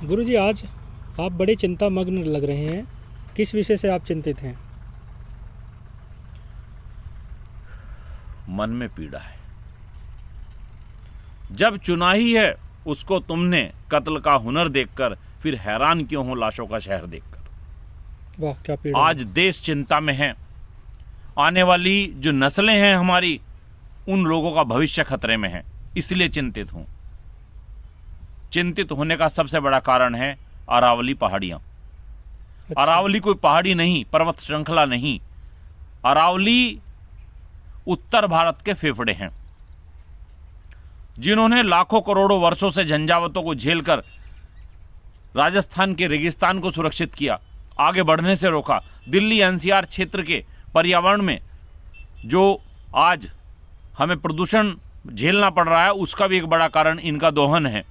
गुरुजी, आज आप बड़े चिंतामग्न लग रहे हैं। किस विषय से आप चिंतित हैं? मन में पीड़ा है। जब चुना ही है उसको तुमने कत्ल का हुनर देखकर, फिर हैरान क्यों हो लाशों का शहर देखकर। वाह, क्या पीड़ा। आज देश चिंता में है। आने वाली जो नस्लें हैं हमारी, उन लोगों का भविष्य खतरे में है, इसलिए चिंतित हूं। चिंतित होने का सबसे बड़ा कारण है अरावली पहाड़ियां। अच्छा। अरावली कोई पहाड़ी नहीं, पर्वत श्रृंखला नहीं। अरावली उत्तर भारत के फेफड़े हैं, जिन्होंने लाखों करोड़ों वर्षों से झंझावतों को झेलकर राजस्थान के रेगिस्तान को सुरक्षित किया, आगे बढ़ने से रोका। दिल्ली एनसीआर क्षेत्र के पर्यावरण में जो आज हमें प्रदूषण झेलना पड़ रहा है, उसका भी एक बड़ा कारण इनका दोहन है।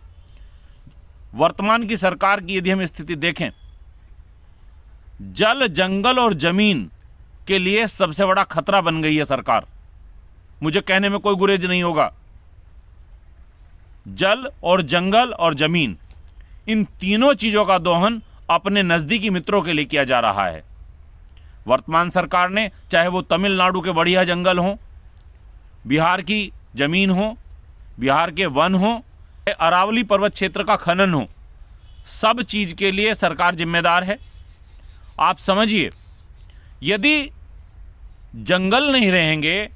वर्तमान की सरकार की यदि हम स्थिति देखें, जल, जंगल और जमीन के लिए सबसे बड़ा खतरा बन गई है सरकार। मुझे कहने में कोई गुरेज नहीं होगा। जल और जंगल और जमीन, इन तीनों चीजों का दोहन अपने नजदीकी मित्रों के लिए किया जा रहा है। वर्तमान सरकार ने, चाहे वो तमिलनाडु के बढ़िया जंगल हो, बिहार की जमीन हो, बिहार के वन हो, अरावली पर्वत क्षेत्र का खनन हो, सब चीज के लिए सरकार जिम्मेदार है। आप समझिए, यदि जंगल नहीं रहेंगे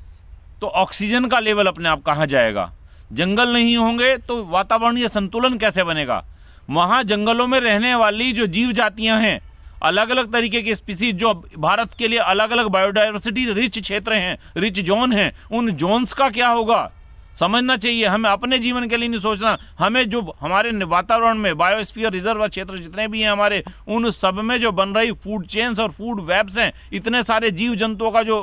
तो ऑक्सीजन का लेवल अपने आप कहां जाएगा। जंगल नहीं होंगे तो वातावरणीय संतुलन कैसे बनेगा। वहां जंगलों में रहने वाली जो जीव जातियां हैं, अलग अलग तरीके की स्पीसीज, जो भारत के लिए अलग अलग बायोडाइवर्सिटी रिच क्षेत्र हैं, रिच जोन हैं, उन जोन्स का क्या होगा समझना चाहिए। हमें अपने जीवन के लिए नहीं सोचना, हमें जो हमारे वातावरण में बायोस्फीयर रिजर्व क्षेत्र जितने भी हैं हमारे, उन सब में जो बन रही फूड चेन्स और फूड वेब्स हैं, इतने सारे जीव जंतुओं का जो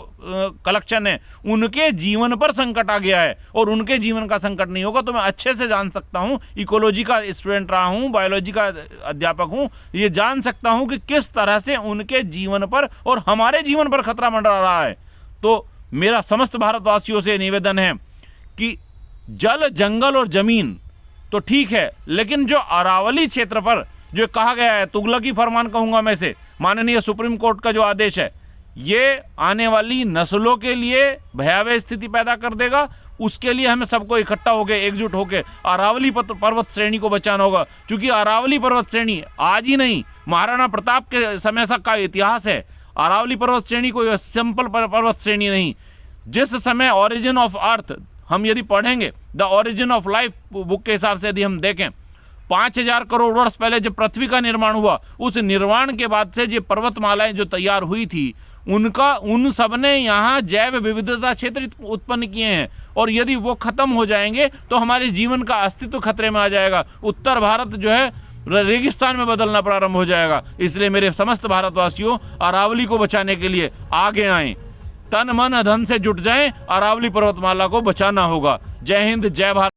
कलेक्शन है, उनके जीवन पर संकट आ गया है। और उनके जीवन का संकट नहीं होगा तो मैं अच्छे से जान सकता हूं, इकोलॉजी का स्टूडेंट रहा हूं, बायोलॉजी का अध्यापक हूं, ये जान सकता हूं कि किस तरह से उनके जीवन पर और हमारे जीवन पर खतरा मंडरा रहा है। तो मेरा समस्त भारतवासियों से निवेदन है कि जल, जंगल और जमीन तो ठीक है, लेकिन जो अरावली क्षेत्र पर जो कहा गया है, तुगलकी फरमान कहूंगा मैं इसे, माननीय सुप्रीम कोर्ट का जो आदेश है, ये आने वाली नस्लों के लिए भयावह स्थिति पैदा कर देगा। उसके लिए हमें सबको इकट्ठा होकर, एकजुट होकर अरावली पर्वत श्रेणी को बचाना होगा। क्योंकि अरावली पर्वत श्रेणी आज ही नहीं, महाराणा प्रताप के समय तक का इतिहास है। अरावली पर्वत श्रेणी कोई सिंपल पर्वत श्रेणी नहीं। जिस समय ऑरिजिन ऑफ अर्थ हम यदि पढ़ेंगे, the origin of life book के हिसाब से यदि हम देखें, 5000 करोड़ वर्ष पहले जब पृथ्वी का निर्माण हुआ, उस निर्माण के बाद से जो पर्वतमालाएं जो तैयार हुई थी, उन सब ने यहाँ जैव विविधता क्षेत्र उत्पन्न किए हैं। और यदि वो खत्म हो जाएंगे तो हमारे जीवन का अस्तित्व खतरे में आ जाएगा। उत्तर भारत जो है रेगिस्तान में बदलना प्रारंभ हो जाएगा। इसलिए मेरे समस्त भारतवासियों, अरावली को बचाने के लिए आगे आएं, तन मन धन से जुट जाएं, अरावली पर्वतमाला को बचाना होगा। जय हिंद, जय भारत।